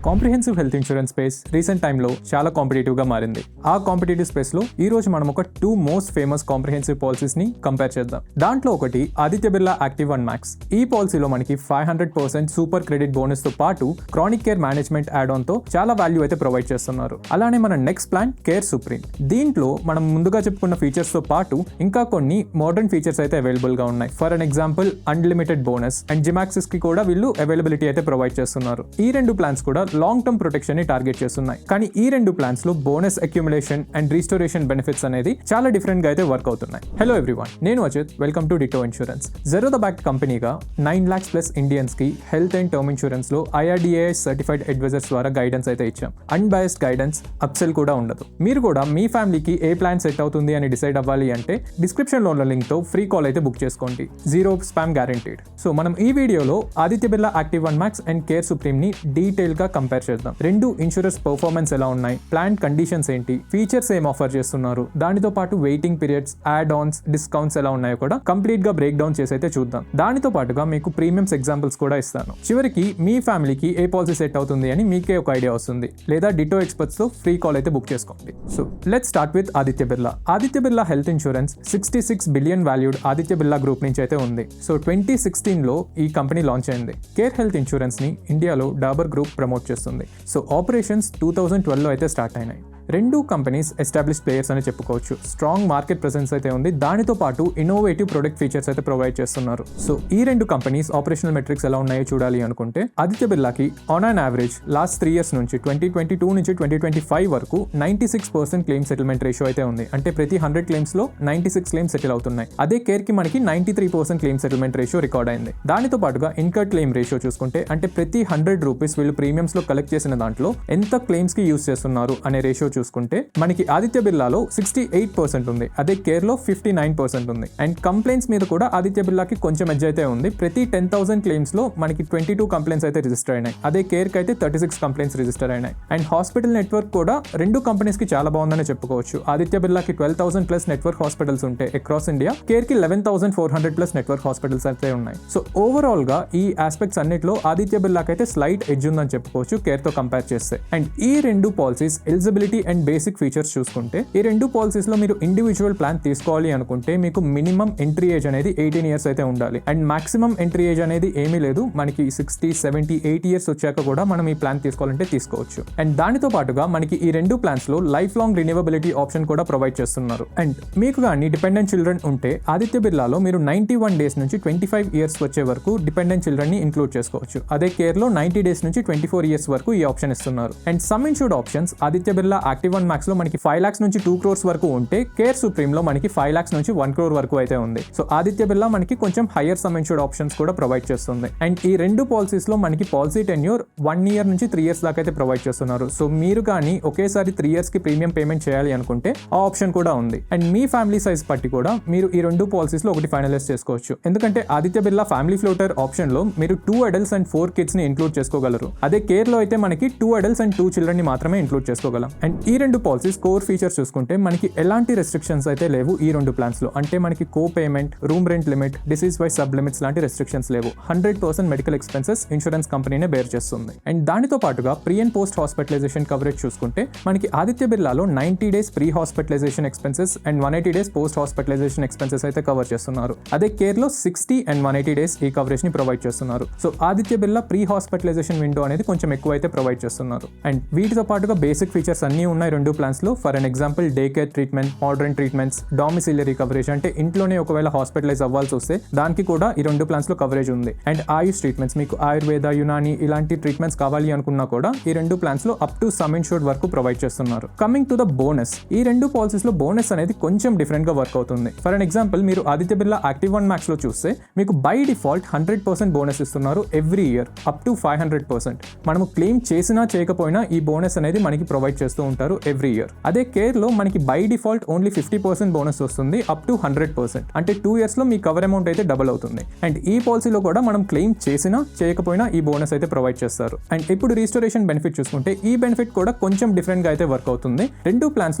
Comprehensive health insurance space recent టైంలో చాలా కాంపిటేటివ్గా మారింది. ఆ కాంపిటేటివ్ స్పేస్లో ఈ రోజు మనం ఒక 2 మోస్ట్ ఫేమస్ కాంప్రిహెన్సివ్ పాలసీస్ని కంపేర్ చేద్దాం. దాంట్లో ఒకటి ఆదిత్య బిర్లా యాక్టివ్ 1 మ్యాక్స్. ఈ పాలసీలో మనకి 500% సూపర్ క్రెడిట్ బోనస్తో పాటు క్రానిక్ కేర్ మేనేజ్మెంట్ యాడ్ ఆన్తో చాలా వాల్యూ అయితే ప్రొవైడ్ చేస్తున్నారు. అలానే మన నెక్స్ట్ ప్లాన్ కేర్ సుప్రీం. దీంట్లో మనం ముందుగా చెప్పుకున్న ఫీచర్స్తో పాటు ఇంకా కొన్ని మోడర్న్ ఫీచర్స్ అయితే అవైలబుల్గా ఉన్నాయి. For an example unlimited bonus and gym యాక్సెస్కి కూడా వీళ్ళు అవైలబిలిటీ అయితే ప్రొవైడ్ చేస్తున్నారు. ఈ రెండు ప్లాన్స్ కూడా లాంగ్ టర్మ్ ప్రొటెక్షన్ ని టార్గెట్ చేస్తున్నాయి. కానీ ఈ రెండు ప్లాన్స్ లో bonus accumulation and restoration benefits అనేది చాలా డిఫరెంట్ గా అయితే వర్క్ అవుతున్నాయి. హలో ఎవ్రీవన్, నేను Ajith. Welcome to Ditto insurance. Zero the backed కంపెనీగా 9 lakhs ప్లస్ ఇండియన్స్ కి హెల్త్ అండ్ టర్మ్ ఇన్సూరెన్స్ లో IRDAI సర్టిఫైడ్ అడ్వైజర్స్ ద్వారా గైడెన్స్ అయితే ఇచ్చాం. అన్బయాస్డ్ గైడెన్స్, అప్సెల్ కూడా ఉండదు. మీరు కూడా మీ ఫ్యామిలీకి ఏ ప్లాన్ సెట్ అవుతుంది అని డిసైడ్ అవ్వాలి అంటే డిస్క్రిప్షన్ లో ఉన్న లింక్ తో ఫ్రీ కాల్ అయితే బుక్ చేసుకోండి. 0 స్పామ్ గ్యారంటీడ్. సో మనం ఈ వీడియోలో Aditya Birla active 1 max and care supreme ని డీటెయిల్ గా కంపేర్ చేద్దాం. రెండు ఇన్సూరెన్స్ పర్ఫార్మెన్స్ ఎలా ఉన్నాయి, ప్లాన్ కండిషన్స్ ఏంటి, ఫీచర్స్ ఏం ఆఫర్ చేస్తున్నారు, దానితో పాటు waiting periods, add Ann's, discounts ఎలా ఉన్నాయో కూడా కంప్లీట్ గా బ్రేక్ డౌన్ చేసి అయితే చూద్దాం. దానితో పాటుగా మీకు ప్రీమియమ్స్ ఎగ్జాంపుల్స్ కూడా ఇస్తాను. చివరికి మీ ఫ్యామిలీకి ఏ పాలసీ సెట్ అవుతుంది అని మీకే ఒక ఐడియా వస్తుంది. లేదా డిటో ఎక్స్పర్ట్స్ తో ఫ్రీ కాల్ అయితే బుక్ చేసుకోండి. So let's start with Aditya Birla. Aditya Birla health insurance 66 billion valued Aditya Birla group నుంచి అయితే ఉంది. సో 2016 లో ఈ కంపెనీ లాంచ్ అయింది. కేర్ హెల్త్ ఇన్సూరెన్స్ ని ఇండియాలో డాబర్ గ్రూప్ ప్రమోట్ చేస్తుంది. సో ఆపరేషన్స్ 2012లో అయితే స్టార్ట్ అయినాయి. రెండు కంపెనీస్ ఎస్టాబ్లిష్ ప్లేయర్స్ అని చెప్పుకోవచ్చు. స్ట్రాంగ్ మార్కెట్ ప్రెసెన్స్ అయితే ఉంది. దానితో పాటు ఇన్నోవేటివ్ ప్రొడక్ట్ ఫీచర్స్ అయితే ప్రొవైడ్ చేస్తున్నారు. సో ఈ రెండు కంపెనీస్ ఆపరేషనల్ మెట్రిక్స్ ఎలా ఉన్నాయో చూడాలి అనుకుంటే ఆదిత్య బిర్లాకి on an average last 3 years నుంచి 2022 నుంచి 2025 వరకు 96% క్లెయిమ్ సెటిల్మెంట్ రేషియో అయితే ఉంది. అంటే ప్రతి 100 క్లెయిమ్స్ లో 96 క్లెయిమ్స్ సెటిల్ అవుతున్నాయి. అదే కేర్ కి మనకి 93% క్లెయిమ్ సెటిల్మెంట్ రేషియో రికార్డ్ అయింది. దానితో పాటుగా ఇన్కర్డ్ క్లెయిమ్ రేషియో చూసుకుంటే అంటే ప్రతి 100 రూపీస్ వీళ్ళు ప్రీమియమ్స్ లో కలెక్ట్ చేసిన దాంట్లో ఎంత క్లెయిమ్స్ కి యూజ్ చేస్తున్నారు అనే రేషియో చూసుకుంటే మనకి ఆదిత్య బిర్లాలో 68% ఉంది. అదే కేర్ లో 59% ఉంది. అండ్ కంప్లైంట్స్ మీద కూడా ఆదిత్య బిర్లాకి కొంచెం ఎడ్జ్ అయితే ఉంది. ప్రతి 10,000 క్లెయిమ్స్ లో మనకి 22 కంప్లైంట్స్ అయితే రిజిస్టర్ అయినాయి. అదే కేర్ కి అయితే 36 కంప్లైంట్స్ రిజిస్టర్ అయినాయి. అండ్ హాస్పిటల్ నెట్వర్క్ కూడా రెండు కంపెనీస్ కి చాలా బాగుందని చెప్పుకోవచ్చు. ఆదిత్య బిర్లాకి 12,000 ప్లస్ నెట్వర్క్ హాస్పిటల్స్ ఉంటాయి అక్రాస్ ఇండియా. కేర్ కి 11,400 ప్లస్ నెట్వర్క్ హాస్పిటల్స్ అయితే ఉన్నాయి. సో ఓవరాల్ గా ఈ ఆస్పెక్ట్స్ అన్నిట్లో ఆదిత్య బిర్లాకి అయితే స్లైట్ ఎడ్జ్ ఉందని చెప్పుకోవచ్చు కేర్ తో కంపేర్ చేస్తే. అండ్ ఈ రెండు policies eligibility and basic features చూసుకుంటే ఈ రెండు పాలసీస్ లో మీరు ఇండివిజువల్ ప్లాన్ తీసుకోవాలి అనుకుంటే మీకు మినిమం ఎంట్రీ ఏజ్ అనేది 18 years అయితే ఉండాలి. అండ్ మాక్సిమం ఎంట్రీ ఏజ్ అనేది ఏమీ లేదు. మనకి 60, 70, 80 years వచ్చాక కూడా మనం ఈ ప్లాన్ తీసుకోవాలంటే తీసుకోవచ్చు. అండ్ దానితో పాటుగా మనకి ఈ రెండు ప్లాన్స్ లో లైఫ్ లాంగ్ రిన్యూవబిలిటీ ఆప్షన్ కూడా ప్రొవైడ్ చేస్తున్నారు. అండ్ మీకు కానీ డిపెండెంట్ చిల్డ్రన్ ఉంటే ఆదిత్య బిర్లాలో మీరు 91 days నుంచి 25 years వచ్చే వరకు డిపెండెంట్ చిల్డ్రన్ ని ఇంక్లూడ్ చేసుకోవచ్చు. అదే కేర్ లో 90 days నుంచి 24 years వరకు ఈ ఆప్షన్ ఇస్తున్నారు. And some insured options Aditya Birla active 1 max లో మనకి 5 lakhs నుంచి 2 crores వరకు ఉంటే కేర్ సుప్రీం లో మనకి 5 lakhs నుంచి 1 crore వరకు అయితే ఉంది. సో ఆదిత్య బిర్లా మనకి కొంచెం హైయర్ సమ్ ఇన్సూర్డ్ ఆప్షన్స్ కూడా ప్రొవైడ్ చేస్తుంది. అండ్ ఈ రెండు పాలసీస్ లో మనకి పాలసీ టెన్యూర్ 1 year నుంచి 3 years దాకా అయితే ప్రొవైడ్ చేస్తున్నారు. సో మీరు కానీ ఒకేసారి 3 years కి ప్రీమియం పేమెంట్ చేయాలి అనుకుంటే ఆ ఆప్షన్ కూడా ఉంది. అండ్ మీ ఫ్యామిలీ సైజ్ బట్టి కూడా మీరు ఈ రెండు పాలసీస్ లో ఒకటి ఫైనలైజ్ చేసుకోవచ్చు. ఎందుకంటే Aditya Birla family floater option లో మీరు 2 adults and 4 kids ని ఇంక్లూడ్ చేసుకోగలరు. అదే కేర్ లో అయితే మనకి 2 adults and 2 children ని మాత్రమే ఇంక్లూడ్ చేసుకోగలం. అండ్ ఈ రెండు పాలసీస్ కోర్ ఫీచర్స్ చూసుకుంటే మనకి ఎలాంటి రెస్ట్రిక్షన్స్ అయితే లేవు ఈ రెండు ప్లాన్స్ లో. అంటే మనకి co payment, room rent limit, disease wise sub limits లాంటి రెస్ట్రిక్షన్స్ లేవు. 100% మెడికల్ ఎక్స్పెన్సెస్ ఇన్సూరెన్స్ కంపెనీనే బేర్ చేస్తుంది. అండ్ దానితో పాటుగా pre and post hospitalisation coverage చూసుకుంటే మనకి ఆదిత్య బిర్లాలో 90 days pre hospitalisation expenses and 180 days post hospitalisation expenses అయితే కవర్ చేస్తున్నారు. అదే కేర్ లో 60 and 180 days ఈ కవరేజ్ ని ప్రొవైడ్ చేస్తున్నారు. So Aditya Birla pre hospitalisation window అనేది కొంచెం ఎక్కువ అయితే ప్రొవైడ్ చేస్తున్నారు. అండ్ వీటితో పాటుగా బేసిక్ ఫీచర్స్ అన్ని ఉన్నాయి రెండు ప్లాన్స్ లో. For an example day care treatment, modern treatments, domiciliary coverage అంటే ఇంట్లోనే ఒకవేళ హాస్పిటలైజ్ అవ్వాల్సి వస్తే దానికి కూడా ఈ రెండు ప్లాన్స్ లో కవరేజ్ ఉంది. అండ్ ఆయుష్ ట్రీట్మెంట్స్, మీకు ఆయుర్వేద, యునాని ఇలాంటి ట్రీట్మెంట్స్ కావాలి అనుకున్నా కూడా ఈ రెండు ప్లాన్స్ లో అప్ టు సమ్ ఇన్సూర్డ్ వరకు ప్రొవైడ్ చేస్తున్నారు. కమింగ్ టు ద బోనస్, ఈ రెండు పాలసీస్ లో బోనస్ అనేది కొంచెం డిఫరెంట్ గా వర్క్ అవుతుంది. ఫర్ అన్ ఎగ్జాంపుల్ మీరు ఆదిత్య బిర్లా యాక్టివ్ 1 మ్యాక్స్ లో చూస్తే మీకు బై డిఫాల్ట్ 100% బోనస్ ఇస్తున్నారు ఎవ్రీ ఇయర్ అప్ టు 500%. మనము క్లెయిమ్ చేసినా చేయకపోయినా ఈ బోనస్ అనేది మనకి ప్రొవైడ్ చేస్తూ ఉంటారు ఉంటారు ఎవ్రీ ఇయర్. అదే కేర్ లో మనకి బై డిఫాల్ట్ ఓన్లీ 50% బోనస్ వస్తుంది అప్ టు 100%. అంటే 2 years లో మీ కవర్ అమౌంట్ అయితే డబుల్ అవుతుంది. అండ్ ఈ పాలసీలో కూడా మనం క్లెయిమ్ చేసినా చేయకపోయినా ఈ బోనస్ అయితే ప్రొవైడ్ చేస్తారు. అండ్ ఇప్పుడు రీస్టోరేషన్ బెనిఫిట్ చూసుకుంటే ఈ బెనిఫిట్ కూడా కొంచెం డిఫరెంట్ గా అయితే వర్క్ అవుతుంది. రెండు ప్లాన్స్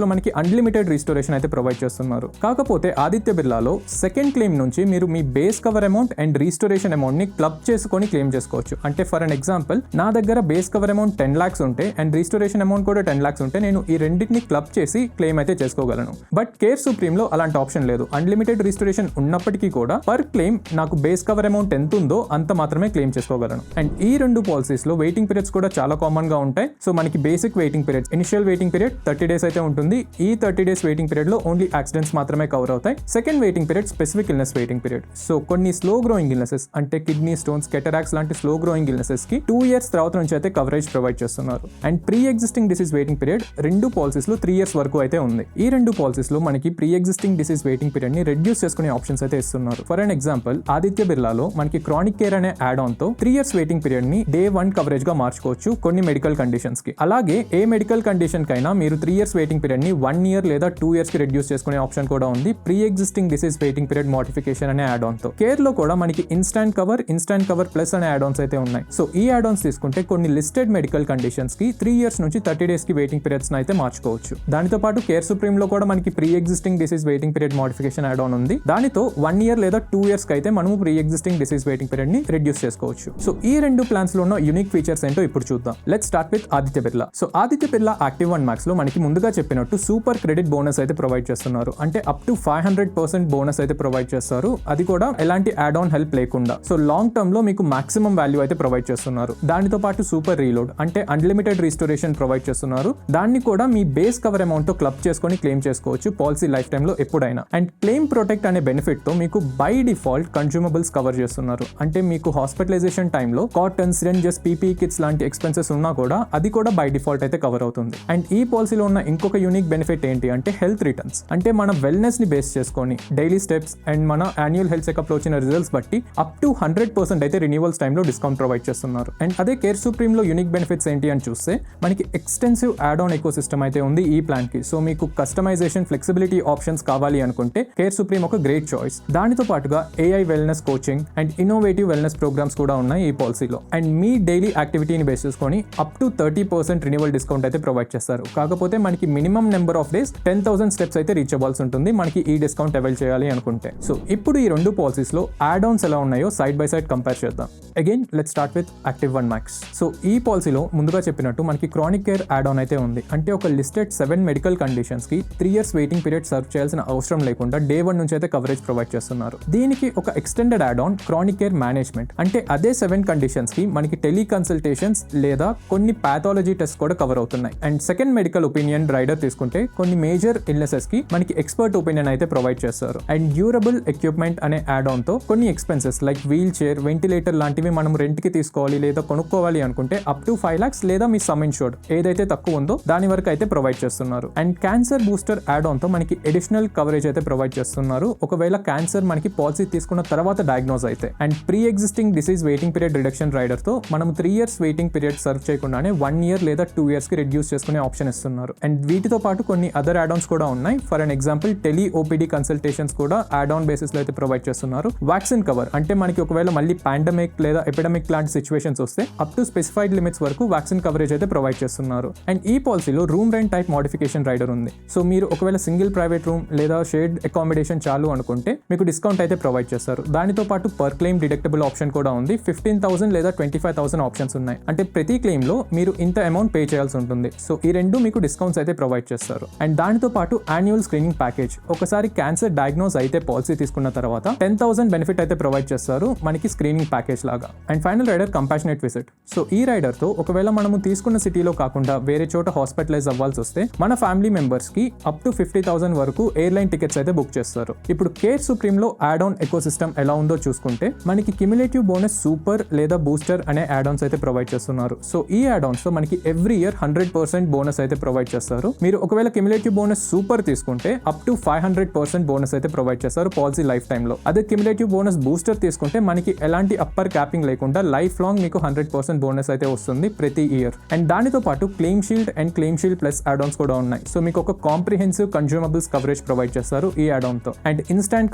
లో మనకి అన్లిమిటెడ్ రీస్టోరేషన్ అయితే ప్రొవైడ్ చేస్తున్నారు. కాకపోతే ఆదిత్య బిర్లాలో సెకండ్ క్లెయిమ్ నుంచి మీరు మీ base cover amount and restoration amount ని క్లబ్ చేసుకొని క్లెయిమ్ చేసుకోవచ్చు. అంటే ఫర్ అన్ ఎగ్జాంపుల్ నా దగ్గర బేస్ కవర్ అమౌంట్ 10 lakhs ఉంటే అండ్ రీస్టోరేషన్ అమౌంట్ కూడా 10 lakhs ఉంటే నేను ఈ రెండింటిని క్లబ్ చేసి క్లెయిమ్ అయితే చేసుకోగలను. బట్ కేర్ సుప్రీం లో అలాంటి ఆప్షన్ లేదు. అన్లిమిటెడ్ రీస్టోరేషన్ ఉన్నప్పటికీ కూడా పర్ క్లెయిమ్ నాకు బేస్ కవర్ అమౌంట్ ఎంత ఉందో అంత మాత్రమే క్లెయిమ్ చేసుకోగలను. అండ్ ఈ రెండు పాలసీస్ లో వెయిటింగ్ పీరియడ్స్ కూడా చాలా కామన్ గా ఉంటాయి. సో మనకి basic waiting period, initial waiting period 30 days అయితే ఉంటుంది. ఈ 30 days వెయిటింగ్ పీరియడ్ లో ఓన్లీ యాక్సిడెంట్స్ మాత్రమే కవర్ అవుతాయి. Second waiting period specific illness waiting period. So కొన్ని స్లో గ్రోయింగ్ ఇల్నెసెస్ అంటే కిడ్నీ స్టోన్స్, కెటరాక్స్ లాంటి స్లో గ్రోయింగ్ ఇల్నెసెస్ కి 2 years తర్వాత నుంచి అయితే కవరేజ్ ప్రొవైడ్ చేస్తున్నారు. And pre existing disease waiting period రెండు పాలసీస్ లో 3 years వరకు అయితే ఉంది. ఈ రెండు పాలసీస్ లో మనకి pre existing disease waiting period ని రెడ్యూస్ చేసుకునే ఆప్షన్స్ అయితే ఇస్తున్నారు. ఫర్ అన్ ఎగ్జాంపుల్ ఆదిత్య బిర్లాలో మనకి క్రానిక్ కేర్ అనే యాడ్ ఆన్ తో 3 years వెయిటింగ్ పీరియడ్ ని Day 1 కవరేజ్ గా మార్చుకోవచ్చు కొన్ని మెడికల్ కండిషన్స్ కి. అలాగే ఏ మెడికల్ కండిషన్ కైనా మీరు 3 years వెయిటింగ్ పీరియడ్ ని 1 year లేదా 2 years కి రెడ్యూస్ చేసుకునే ఆప్షన్ కూడా ఉంది pre existing disease waiting period modification అనే యాడ్ ఆన్ తో. కేర్ లో కూడా మనకి ఇన్స్టాంట్ కవర్ ప్లస్ అనే యాడ్ ఆన్స్ అయితే ఉన్నాయి. సో ఈ యాడ్ ఆన్స్ తీసుకుంటే కొన్ని లిస్టెడ్ మెడికల్ కండిషన్స్ కి 3 years నుంచి 30 days కి వెయిటింగ్ పీరియడ్స్ అయితే మార్చుకోవచ్చు. దానితో పాటు కేర్ సుప్రీం లో కూడా మనకి pre existing disease waiting period modification add on ఉంది. దానితో 1 year లేదా 2 years కి అయితే మనము pre existing disease waiting period ని రెడ్యూస్ చేసుకోవచ్చు. సో ఈ రెండు ప్లాన్స్ లో ఉన్న యూనిక్ ఫీచర్స్ ఏంటో ఇప్పుడు చూద్దాం. Let's start with Aditya Birla. So Aditya Birla active 1 max లో మనకి ముందుగా చెప్పినట్టు సూపర్ క్రెడిట్ బోనస్ అయితే ప్రొవైడ్ చేస్తున్నారు. అంటే అప్ టు 500% బోనస్ అయితే ప్రొవైడ్ చేస్తారు. అది కూడా ఎలాంటి యాడ్ ఆన్ హెల్ప్ లేకుండా. సో లాంగ్ టర్మ్ లో మీకు మాక్సిమం వాల్యూ అయితే ప్రొవైడ్ చేస్తున్నారు. దానితో పాటు సూపర్ రీలోడ్ అంటే అన్లిమిటెడ్ రీస్టోరేషన్ ప్రొవైడ్ చేస్తున్నారు. దాన్ని కూడా మీ బేస్ కవర్ అమౌంట్ తో క్లబ్ చేసుకొని క్లెయిమ్ చేసుకోవచ్చు పాలసీ లైఫ్ టైమ్ లో ఎప్పుడైనా. అండ్ క్లెయిమ్ ప్రొటెక్ట్ అనే బెనిఫిట్ తో మీకు బై డిఫాల్ట్ కన్స్యూమబుల్స్ కవర్ చేస్తున్నారు. అంటే మీకు హాస్పిటలైజేషన్ టైంలో కాటన్, సిరంజెస్, పీపీ కిట్స్ లాంటి ఎక్స్పెన్సెస్ ఉన్నా కూడా అది కూడా బై డిఫాల్ట్ అయితే కవర్ అవుతుంది. అండ్ ఈ పాలసీలో ఉన్న ఇంకొక యూనిక్ బెనిఫిట్ ఏంటి అంటే హెల్త్ రిటర్న్స్. అంటే మన వెల్నెస్ ని బేస్ చేసుకొని డైలీ స్టెప్స్ అండ్ మన యాన్యువల్ హెల్త్ చెకప్ లో వచ్చిన రిజల్ట్స్ బట్టి అప్ టు 100% అయితే రిన్యూవల్స్ టైంలో డిస్కౌంట్ ప్రొవైడ్ చేస్తున్నారు. అండ్ అదే కేర్ సుప్రీం లో యూనిక్ బెనిఫిట్స్ ఏంటి అని చూస్తే మనకి extensive add on eco system అయితే ఉంది ఈ ప్లాన్ కి. సో మీకు కస్టమైజేషన్, ఫ్లెక్సిబిలిటీ ఆప్షన్స్ కావాలి అనుకుంటే కేర్ సుప్రీం ఒక గ్రేట్ చాయిస్. దానితో పాటుగా AI wellness coaching and innovative wellness programmes కూడా ఉన్నాయి ఈ పాలసీలో. అండ్ మీ డైలీ యాక్టివిటీని బేస్ చేసుకొని అప్ టు 30% రిన్యూవల్ డిస్కౌంట్ అయితే ప్రొవైడ్ చేస్తారు. కాకపోతే మనకి minimum number of days 10,000 steps అయితే రీచ్ అవ్వాల్సి ఉంటుంది మనకి ఈ డిస్కౌంట్ అవైల్ చేయాలి అనుకుంటే. సో ఇప్పుడు ఈ రెండు పాలసీస్ లో యాడ్ ఆన్స్ ఎలా ఉన్నాయో సైడ్ బై సైడ్ కంపేర్ చేద్దాం. Again let's start with active 1 max. So ఈ పాలసీలో ముందుగా చెప్పినట్టు మనకి క్రానిక్ కేర్ యాడ్ ఆన్ అయితే ఉంది. అంటే ఒక లిస్టెడ్ 7 మెడికల్ కండిషన్స్ కి 3 years వెయిటింగ్ పీరియడ్ సర్వ్ చేయాల్సిన అవసరం లేకుండా Day 1 నుంచి అయితే కవరేజ్ ప్రొవైడ్ చేస్తున్నారు. దీనికి ఒక extended add on chronic care management. అంటే అదే 7 కండిషన్స్ కి మనకి టెలికన్సల్టేషన్స్ లేదా కొన్ని పాథాలజీ టెస్ట్ కూడా కవర్ అవుతున్నాయి. And second medical opinion rider తీసుకుంటే కొన్ని మేజర్ ఇల్నెసెస్ కి మనకి ఎక్స్పర్ట్ ఒపీనియన్ అయితే ప్రొవైడ్ చేస్తారు. అండ్ డ్యూరబుల్ ఎక్విప్మెంట్ అనే యాడ్ ఆన్ తో కొన్ని expenses like wheelchair, ventilator లాంటివి మనం రెంట్ కి తీసుకోవాలి లేదా కొనుక్కోవాలి అనుకుంటే అప్ టు 5 lakhs లేదా మీ సమ్ ఇన్షూర్డ్ ఏదైతే తక్కువ ఉందో దాని వరకు అయితే ప్రొవైడ్ చేస్తున్నారు. And cancer booster add on తో మనకి అడిషనల్ కవరేజ్ అయితే ప్రొవైడ్ చేస్తున్నారు ఒకవేళ క్యాన్సర్ మనకి పాలసీ తీసుకున్న తర్వాత డయాగ్నోస్ అయితే. And pre existing disease waiting period reduction rider తో మనం 3 years వెయిటింగ్ పీరియడ్ సర్వ్ చేయకుండానే 1 year లేదా 2 years కి రెడ్యూస్ చేసుకునే ఆప్షన్ ఇస్తున్నారు. అండ్ వీటితో పాటు కొన్ని అదర్ యాడ్ ఆన్స్ కూడా ఉన్నాయి. For an example tele OPD consultations కూడా యాడ్ ఆన్ బేసిస్ లో అయితే ప్రొవైడ్ చేస్తున్నారు. వ్యాక్సిన్ కవర్ అంటే మనకి ఒకవేళ మళ్ళీ పాండమిక్ లేదా ఎపిడమిక్ లాంటి సిచ్యువేషన్స్ వస్తే అప్ టు స్పెసిఫైడ్ లిమిట్స్ వరకు వ్యాక్సిన్ కవరేజ్ అయితే ప్రొవైడ్ చేస్తున్నారు. అండ్ ఈ పాలసీలో room rent type modification rider ఉంది. సో మీరు ఒకవేళ సింగిల్ ప్రైవేట్ రూమ్ లేదా షేర్డ్ అకామిడేషన్ చాలు అనుకుంటే మీకు డిస్కౌంట్ అయితే ప్రొవైడ్ చేస్తారు. దానితో పాటు పర్ క్లెయిమ్ డిడక్టబుల్ ఆప్షన్ కూడా ఉంది. 15,000 లేదా 25,000 ఆప్షన్స్ ఉన్నాయి. అంటే ప్రతి క్లెయిమ్ లో మీరు ఇంత అమౌంట్ పే చేయాల్సి ఉంటుంది. సో ఈ రెండు మీకు డిస్కౌంట్స్ అయితే ప్రొవైడ్ చేస్తారు. అండ్ దానితో పాటు యాన్యువల్ స్క్రీనింగ్ ప్యాకేజ్. ఒకసారి క్యాన్సర్ డయాగ్నోస్ అయితే పాలసీ తీసుకున్న తర్వాత 10,000 బెనిఫిట్ అయితే ప్రొవైడ్ చేస్తారు మనకి స్క్రీనింగ్ ప్యాకేజ్ లాగా. And final rider compassionate visit. So ఈ రైడర్ తో ఒకవేళ మనము తీసుకున్న సిటీలో కాకుండా వేరే చోట హాస్పిటలైజ్ అవ్వాల్సి వస్తే మన ఫ్యామిలీ మెంబర్స్ కి అప్ టు 50,000 వరకు ఎయిర్లైన్ టికెట్స్ అయితే బుక్ చేస్తారు. ఇప్పుడు కేర్ సుప్రీం లో యాడ్ ఆన్ ఎకో సిస్టమ్ ఎలా ఉందో చూసుకుంటే మనకి క్యుములేటివ్ బోనస్ సూపర్ లేదా బూస్టర్ అనే యాడ్ ఆన్స్ అయితే ప్రొవైడ్ చేస్తున్నారు. సో ఈ యాడ్ ఆన్స్ తో మనకి ఎవ్రీ ఇయర్ 100% బోనస్ అయితే ప్రొవైడ్ చేస్తారు. మీరు ఒకవేళ క్యుములేటివ్ బోనస్ సూపర్ తీసుకుంటే అప్ టు 500% బోనస్ అయితే ప్రొవైడ్ చేస్తారు పాలసీ లైఫ్ టైమ్ లో. అదే క్యుములేటివ్ బోనస్ బూస్టర్ తీసుకుంటే మనకి ఎలాంటి అప్పర్ క్యాపింగ్ లేకుండా లైఫ్ లాంగ్ మీకు 100% బోనస్ అయితే వస్తుంది ప్రతి ఇయర్. అండ్ దానితో పాటు claim shield and claim claim shield plus add Ann's కూడా ఉన్నాయి. సో మీకు ఒక కాంప్రిహెన్సివ్ కన్జ్యూమబుల్స్ కవరేజ్ ప్రొవైడ్ చేస్తారు ఈ యాడ్ ఆన్ తో. And instant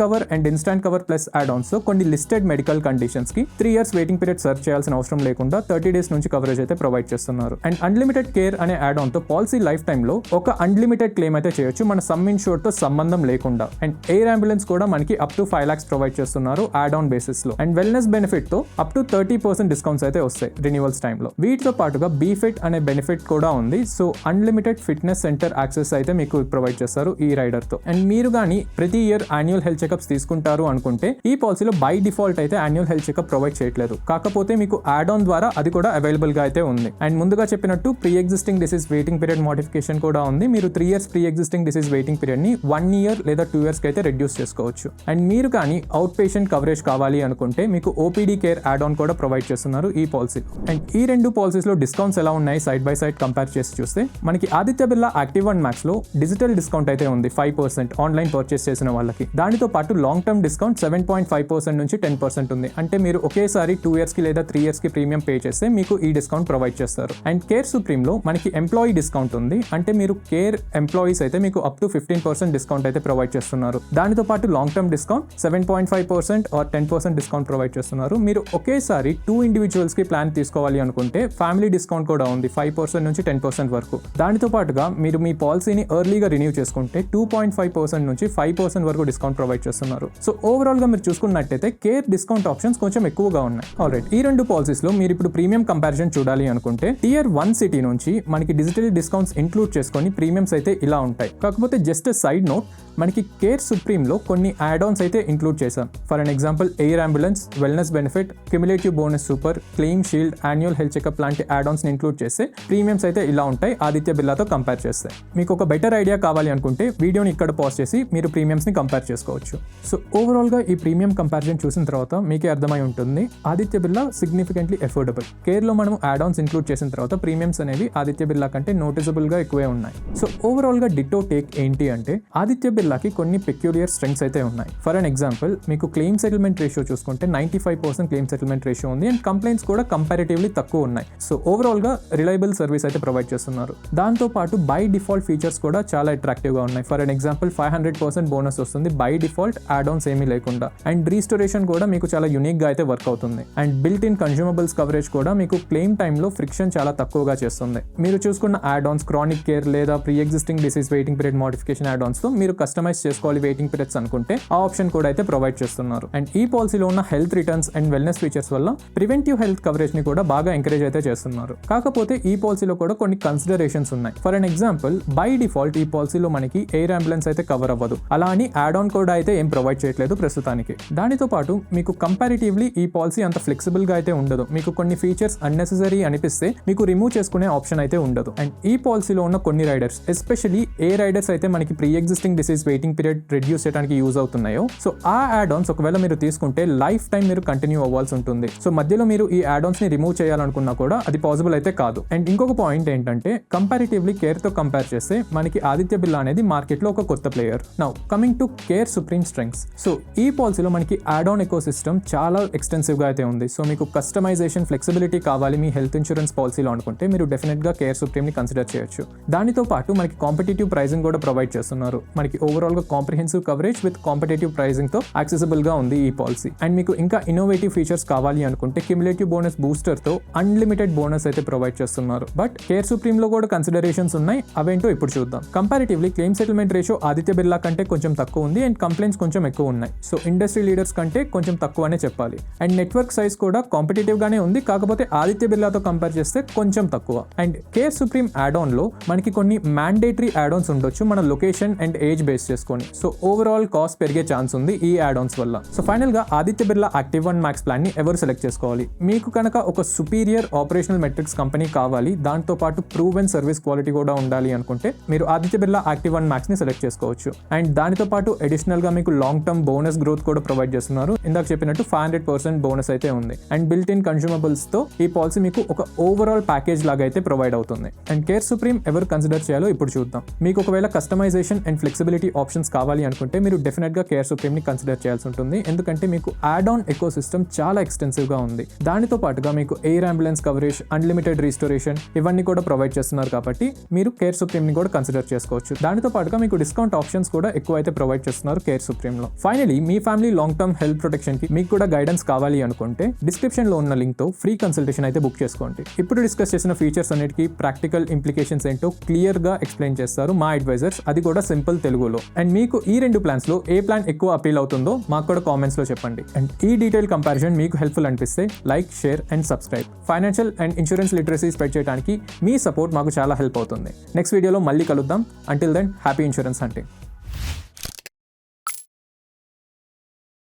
cover plus add Ann's తో కొన్ని లిస్టెడ్ మెడికల్ కండిషన్స్ కి 3 years వెయిటింగ్ పీరియడ్ సర్చ్ చేయాల్సిన అవసరం లేకుండా 30 days నుంచి కవరేజ్ అయితే ప్రొవైడ్ చేస్తున్నారు. అండ్ అన్లిమిటెడ్ కేర్ అనే యాడ్ ఆన్ తో పాలసీ లైఫ్ టైమ్ లో ఒక అన్లిమిటెడ్ క్లెయిమ్ అయితే చేయొచ్చు మన సమ్ ఇన్షూర్డ్ తో సంబంధం లేకుండా. అండ్ ఎయిర్ అంబులెన్స్ కూడా మనకి అప్ టు 5 lakhs ప్రొవైడ్ చేస్తున్నారు యాడ్ ఆన్ బేసిస్ లో. అండ్ వెల్నెస్ బెనిఫిట్ తో అప్ టు 30% డిస్కౌంట్స్ అయితే వస్తాయి రెన్యువల్స్ టైమ్ లో. వీటితో పాటుగా బీఫిట్ అనే బెనిఫిట్ కూడా ఉంది. So unlimited fitness centre access అయితే మీకు ప్రొవైడ్ చేస్తారు ఈ రైడర్ తో. అండ్ మీరు కానీ ప్రతి ఇయర్ యాన్యువల్ హెల్త్ చెకప్స్ తీసుకుంటారు అనుకుంటే ఈ పాలసీలో బై డిఫాల్ట్ అయితే యాన్యువల్ హెల్త్ చెకప్ ప్రొవైడ్ చేయట్లేదు. కాకపోతే మీకు యాడ్ ఆన్ ద్వారా అది కూడా అవైలబుల్ గా అయితే ఉంది. అండ్ ముందుగా చెప్పినట్టు pre existing disease waiting period modification కూడా ఉంది. మీరు 3 years pre existing disease waiting period ని 1 year లేదా 2 years కి అయితే రెడ్యూస్ చేసుకోవచ్చు. అండ్ మీరు కానీ అవుట్ పేషెంట్ కవరేజ్ కావాలి అనుకుంటే మీకు ఓపీడీ కేర్ యాడ్ ఆన్ కూడా ప్రొవైడ్ చేస్తున్నారు ఈ పాలసీ. అండ్ ఈ రెండు పాలసీస్ లో డిస్కౌంట్స్ ఎలా ఉన్నాయి సైడ్ బై సైడ్ కంపేర్ చేసి చూస్తే మనకి ఆదిత్య బిర్లా యాక్టివ్ 1 Max లో డిజిటల్ డిస్కౌంట్ అయితే ఉంది 5% ఆన్లైన్ పర్చేస్ చేసిన వాళ్ళకి. దానితో పాటు లాంగ్ టర్మ్ డిస్కౌంట్ 7.5% నుంచి 10% ఉంది. అంటే మీరు ఒకేసారి 2 years కి లేదా 3 years కి ప్రీమియం పే చేస్తే మీకు ఈ డిస్కౌంట్ ప్రొవైడ్ చేస్తారు. అండ్ కేర్ సుప్రీం లో మనకి ఎంప్లాయీ డిస్కౌంట్ ఉంది. అంటే మీరు కేర్ ఎంప్లాయీస్ అయితే మీకు అప్ టు 15% డిస్కౌంట్ అయితే ప్రొవైడ్ చేస్తున్నారు. దానితో పాటు long term discount 7.5% or 10% discount provide చేస్తున్నారు. మీరు ఒకేసారి 2 individuals కి ప్లాన్ తీసుకోవాలి అనుకుంటే ఫ్యామిలీ డిస్కౌంట్ కూడా ఉంది 5% నుంచి 10% వరకు. దానితో పాటుగా మీరు మీ పాలసీని ఎర్లీగా రిన్యూ చేసుకుంటే 2.5% నుంచి 5% వరకు డిస్కౌంట్ ప్రొవైడ్ చేస్తున్నారు. సో ఓవరాల్ గా మీరు చూసుకున్నట్టయితే కేర్ డిస్కౌంట్ ఆప్షన్స్ కొంచెం ఎక్కువగా ఉన్నాయి. ఆల్రైట్, ఈ రెండు పాలసీస్ లో మీరు ఇప్పుడు ప్రీమియం కంపారిజన్ చూడాలి అనుకుంటే Tier 1 సిటీ నుంచి మనకి డిజిటల్ డిస్కౌంట్స్ ఇంక్లూడ్ చేసుకొని ప్రీమియమ్స్ అయితే ఇలా ఉంటాయి. కాకపోతే జస్ట్ సైడ్ నోట్, మనకి కేర్ సుప్రీం లో కొన్ని యాడ్ ఆన్స్ అయితే ఇంక్లూడ్ చేశాం. For an example air ambulance, wellness benefit, cumulative bonus super, claim shield, annual health checkup లాంటి యాడ్ ఆన్స్ ని ఇంక్లూడ్ చేస్తే ప్రీమియమ్స్ అయితే ఇలా ఉంటాయి ఆదిత్య బిర్లాతో కంపేర్ చేస్తే. మీకు ఒక బెటర్ ఐడియా కావాలి అనుకుంటే వీడియోని ఇక్కడ పాజ్ చేసి మీరు ప్రీమియమ్స్ ని కంపేర్ చేసుకోవచ్చు. సో ఓవరాల్ గా ఈ ప్రీమియం కంపారిజన్ చూసిన తర్వాత మీకే అర్థమై ఉంటుంది Aditya Birla significantly affordable. Care లో మనం యాడ్ ఆన్స్ ఇంక్లూడ్ చేసిన తర్వాత ప్రీమియమ్స్ అనేవి ఆదిత్య బిర్లా కంటే నోటిసబుల్ గా ఎక్కువే ఉన్నాయి. సో ఓవరాల్ గా డిటో టేక్ ఏంటి అంటే ఆదిత్య బిర్లాకి కొన్ని పెక్యులియర్ స్ట్రెంగ్స్ అయితే ఉన్నాయి. ఫర్ అన్ ఎగ్జాంపుల్ మీకు క్లెయిమ్ సెటిల్మెంట్ రేషియో చూసుకుంటే 95% క్లెయిమ్ సెటిల్మెంట్ రేషియో ఉంది. అండ్ కంప్లైంట్స్ కూడా కంపారిటివ్లీ తక్కువ ఉన్నాయి. సో ఓవరాల్ గా రిలయబుల్ సర్వీస్ అయితే ప్రొవైడ్ చేస్తున్నారు. దాంతో పాటు బై డిఫాల్ట్ ఫీచర్స్ కూడా చాలా అట్రాక్టివ్ గా ఉన్నాయి. ఫర్ అన్ ఎగ్జాంపుల్ 500% బోనస్ వస్తుంది బై డిఫాల్ట్ యాడ్ ఆన్స్ ఏమీ లేకుండా. అండ్ రీస్టోరేషన్ కూడా మీకు చాలా యూనిక్ గా అయితే వర్క్ అవుతుంది. And built in consumables coverage కూడా మీకు క్లెయిమ్ టైంలో ఫ్రిక్షన్ చాలా తక్కువగా చేస్తుంది. మీరు చూసుకున్న యాడ్ ఆన్స్ క్రానిక్ కేర్ లేదా pre existing disease waiting period modification add Ann's తో మీరు కస్టమైజ్ చేసుకోవాలి వెయిటింగ్ పీరియడ్స్ అనుకుంటే ఆ ఆప్షన్ కూడా అయితే ప్రొవైడ్ చేస్తున్నారు. అండ్ ఈ పాలసీలో ఉన్న health returns and wellness features వల్ల ప్రివెంటివ్ హెల్త్ కవరేజ్ ని కూడా బాగా ఎంకరేజ్ అయితే చేస్తున్నారు. కాకపోతే ఈ పాలసీలో కూడా కొన్ని కన్సిడరేషన్స్ ఉన్నాయి. For an example by default ఈ పాలసీలో మనకి ఎయిర్ అంబులెన్స్ అయితే కవర్ అవ్వదు. అలా అని యాడ్ ఆన్ కూడా అయితే ఏం ప్రొవైడ్ చేయట్లేదు ప్రస్తుతానికి. దానితో పాటు మీకు కంపారిటివ్లీ ఈ పాలసీ అంత ఫ్లెక్సిబుల్ గా అయితే ఉండదు. మీకు కొన్ని ఫీచర్స్ అన్నెసెసరీ అనిపిస్తే మీకు రిమూవ్ చేసుకునే ఆప్షన్ అయితే ఉండదు. అండ్ ఈ పాలసీలో ఉన్న కొన్ని రైడర్స్ ఎస్పెషల్లీ ఏ రైడర్స్ అయితే మనకి pre existing disease waiting period reduce చేయడానికి యూజ్ అవుతున్నాయో సో ఆ యాడ్ ఆన్స్ ఒకవేళ మీరు తీసుకుంటే లైఫ్ టైం మీరు కంటిన్యూ అవ్వాల్సి ఉంటుంది. సో మధ్యలో మీరు ఈ యాడ్ ఆన్స్ ని రిమూవ్ చేయాలనుకున్నా కూడా అది పాసిబుల్ అయితే కాదు. అండ్ ఇంకొక పాయింట్ ఏంటంటే కంపారిటివ్లీ కేర్ తో కంపేర్ చేస్తే మనకి ఆదిత్య బిర్లా అనేది మార్కెట్ లో ఒక కొత్త player. Now coming to care supreme strengths. So ఈ పాలసీలో మనకి యాడ్ ఆన్ ఎకో సిస్టమ్ చాలా ఎక్స్టెన్సివ్ గా అయితే ఉంది. సో మీకు కస్టమైజేషన్ ఫ్లెక్సిబిలిటీ కావాలి మీ హెల్త్ ఇన్సూరెన్స్ పాలసీలో అనుకుంటే మీరు డెఫినెట్ గా కేర్ సుప్రీం ని కన్సిడర్ చేయొచ్చు. దానితో పాటు మనకి కాంపిటేటివ్ ప్రైసింగ్ కూడా ప్రొవైడ్ చేస్తున్నారు. మనకి ఓవరాల్ గా comprehensive coverage with competitive pricing తో యాక్సెసిబుల్ గా ఉంది ఈ పాలసీ. అండ్ మీకు ఇంకా ఇన్నోవేటివ్ ఫీచర్స్ కావాలి అనుకుంటే క్యుములేటివ్ బోనస్ బూస్టర్ తో అన్లిమిటెడ్ బోనస్ అయితే ప్రొవైడ్ చేస్తున్నారు. బట్ కేర్ సుప్రీం లో కూడా కన్సిడరేషన్స్ ఉన్నాయి. అవేంటో ఇప్పుడు చూద్దాం. Comparatively claim settlement ratio Aditya Birla కంటే కొంచెం తక్కువ ఉంది. అండ్ కంప్లైంట్స్ కొంచెం ఎక్కువ ఉన్నాయి. సో ఇండస్ట్రీ లీడర్స్ కంటే కొంచెం తక్కువనే చెప్పాలి. అండ్ నెట్వర్క్ సైజ్ కూడా కాంపిటేటివ్ గానే ఉంది. కాకపోతే ఆదిత్య బిర్లాతో కంపేర్ చేస్తే కొంచెం తక్కువ. And care supreme add on లో మనకి కొన్ని మ్యాండేటరీ యాడ్ ఆన్స్ ఉండొచ్చు మన లొకేషన్ అండ్ ఏజ్ బేస్ చేసుకొని. సో ఓవరాల్ కాస్ట్ పెరిగే ఛాన్స్ ఉంది ఈ యాడ్ ఆన్స్ వల్ల. సో ఫైనల్ గా Aditya Birla active 1 Max plan ని ఎవరు సెలెక్ట్ చేసుకోవాలి? మీకు కనుక ఒక సుపీరియర్ ఆపరేషనల్ మెట్రిక్స్ కంపెనీ కావాలి, దాంతో పాటు ప్రూవెన్ సర్వీస్ క్వాలిటీ కూడా ఉండాలి అనుకుంటే మీరు ఆదిత్య బిర్లా యాక్టివ్ 1 Max ని సెలెక్ట్ చేసుకోవచ్చు. అండ్ దానితో పాటు అడిషనల్ గా మీకు లాంగ్ టర్మ్ బోనస్ గ్రోత్ కూడా ప్రొవైడ్ చేస్తున్నారు. ఇందాక చెప్పినట్టు 500% బోనస్ అయితే ఉంది. అండ్ బిల్ట్ ఇన్ కన్జ్యూమబుల్స్ తో ఈ పాలసీ మీకు ఒక ఓవరాల్ ప్యాకేజ్ లాగా అయితే ప్రొవైడ్ అవుతుంది. అండ్ కేర్ సుప్రీం ఎవరు కన్సిడర్ చేయాలో ఇప్పుడు చూద్దాం. మీకు ఒకవేళ కస్టమైజేషన్ అండ్ ఫ్లెక్సిబిలిటీ ఆప్షన్స్ కావాలి అనుకుంటే మీరు డెఫినెట్ గా కేర్ సుప్రీం ని కన్సిడర్ చేయాల్సి ఉంటుంది. ఎందుకంటే మీకు యాడ్ ఆన్ ఎకో సిస్టమ్ చాలా ఎక్స్టెన్సివ్ గా ఉంది. దానితో పాటుగా మీకు air ambulance coverage, unlimited restoration ఇవన్నీ కూడా ప్రొవైడ్ చేస్తున్నారు చేస్తున్నారు కాబట్టి మీరు కేర్ సుప్రీంని కూడా కన్సిడర్ చేసుకోవచ్చు. దానితో పాటుగా మీకు డిస్కౌంట్ ఆప్షన్స్ కూడా ఎక్కువ అయితే ప్రొవైడ్ చేస్తున్నారు కేర్ సుప్రీంలో. ఫైనలీ మీ family long term health protection కి మీకు కూడా గైడెన్స్ కావాలి అనుకుంటే డిస్క్రిప్షన్ లో ఉన్న లింక్ తో ఫ్రీ కన్సల్టేషన్ అయితే బుక్ చేసుకోండి. ఇప్పుడు డిస్కస్ చేసిన ఫీచర్స్ అన్నిటికీ ప్రాక్టికల్ ఇంప్లికేషన్స్ ఏంటో క్లియర్ గా ఎక్స్ప్లెయిన్ చేస్తారు మా అడ్వైజర్స్, అది కూడా సింపుల్ తెలుగులో. అండ్ మీకు ఈ 2 ప్లాన్స్ లో ఏ ప్లాన్ ఎక్కువ అపీల్ అవుతుందో మాకు కూడా కామెంట్స్ లో చెప్పండి. అండ్ ఈ డీటెయిల్ కంపారిజన్ మీకు హెల్ప్ఫుల్ అనిపిస్తే like, share and subscribe. Financial and insurance literacy spread చేయడానికి మీ సపోర్ట్ మాకు చాలా హెల్ప్ అవుతుంది. నెక్స్ట్ వీడియోలో మళ్ళీ కలుద్దాం. Until then happy insurance hunting.